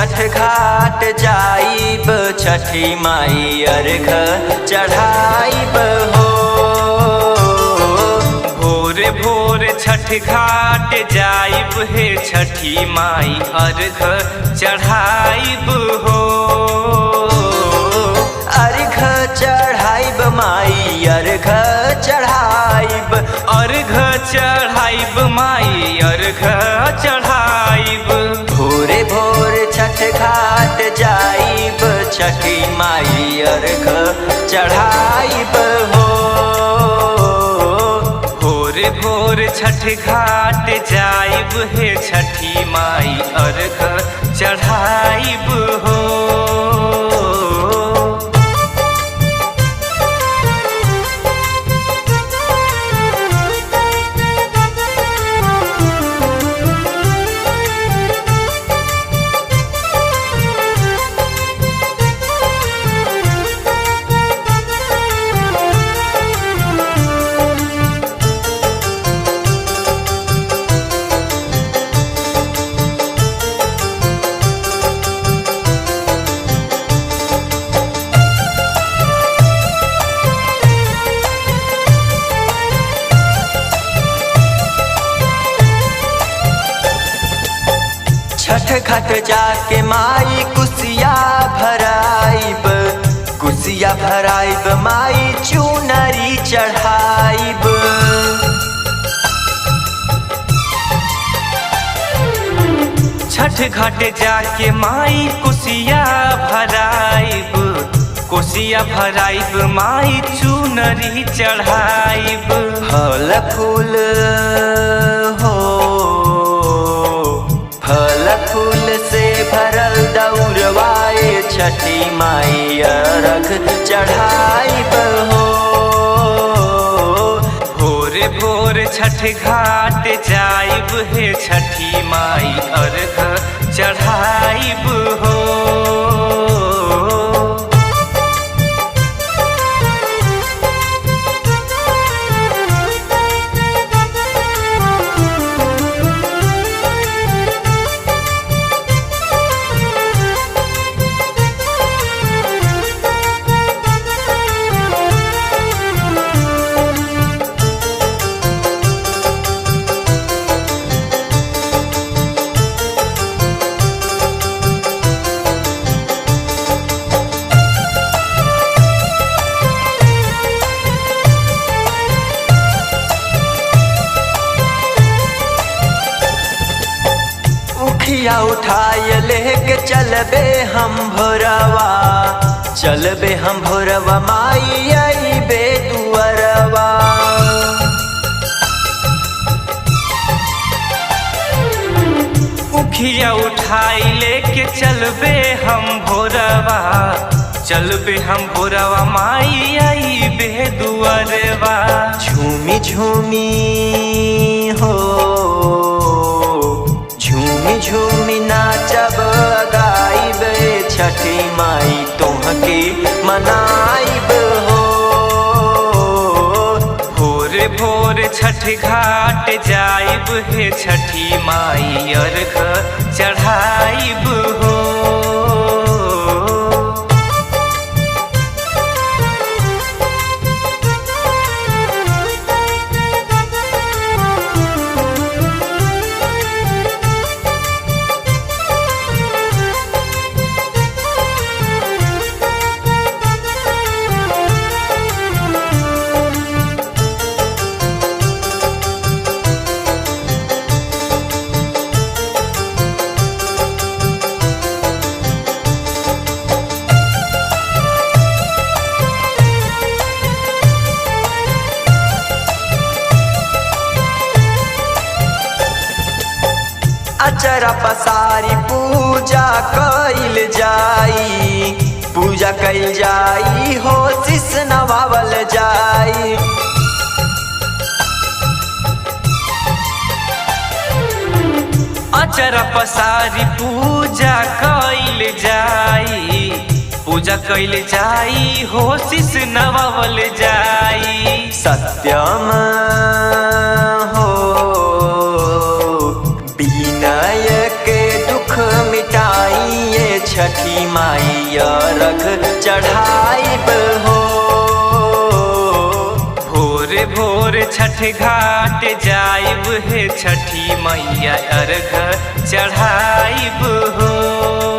छठ घाट जाइब, छठी माई अर्घ चढ़ाइब हो। भोर भोर छठ घाट जाइब हे छठी माई अर्घ चढ़ाइब हो। अर्घ चढ़ाइब माई अर्घ चढ़ाइब, अर्घ चढ़ाइब माई अर्घ चढ़ाइब। भोरे भोर छठ घाट जाइब, छठी माई अर्घ चढ़ाइब हो। भोर भोर छठ घाट जाइब हे छठी माई अर्घ चढ़ाइब हो। छठ घाट जाके माई कुसिया भराइब, कुसिया भराइब माई चुनरी चढ़ाइब। छठ घाट जाके माई कुसिया भराइब, कुसिया भराइब माई चुनरी चढ़ाइब। फल फूल हो, फल फूल से भरल दौड़वाए छठी माई अर्घ चढ़ाइब हो। भोर भोर छठ घाट जाइब हे छठी माई अर्घ चढ़ाइब हो। उखिया उठाए लेके चलबे हम भोरवा, चलबे हम भोरवा माई आइबे दुअरवा। उखिया उठाई लेके चलबे हम भोरवा, चलबे हम भोरवा माई आइबे दुअरवा। झूमी झूमी हो, झूमी झूमी नाचब गाइब छठी माई तोहके मनाइब हो। भोर भोर छठ घाट जाइब हे छठी माई अर्घ चढ़ाइब हो। अचरा पसारी पूजा कइल जाई, पूजा कइल जाई हो शिष नवावल जाई। अचरा पसारी पूजा कइल जाई, पूजा कइल जाई हो शिष नवावल जाई। सत्यम हो विनय के दुख मिटाई चढ़ाइब हो। भोर भोर छठ घाट जाइब हे छठी मैया अर्घ चढ़ाइब हो।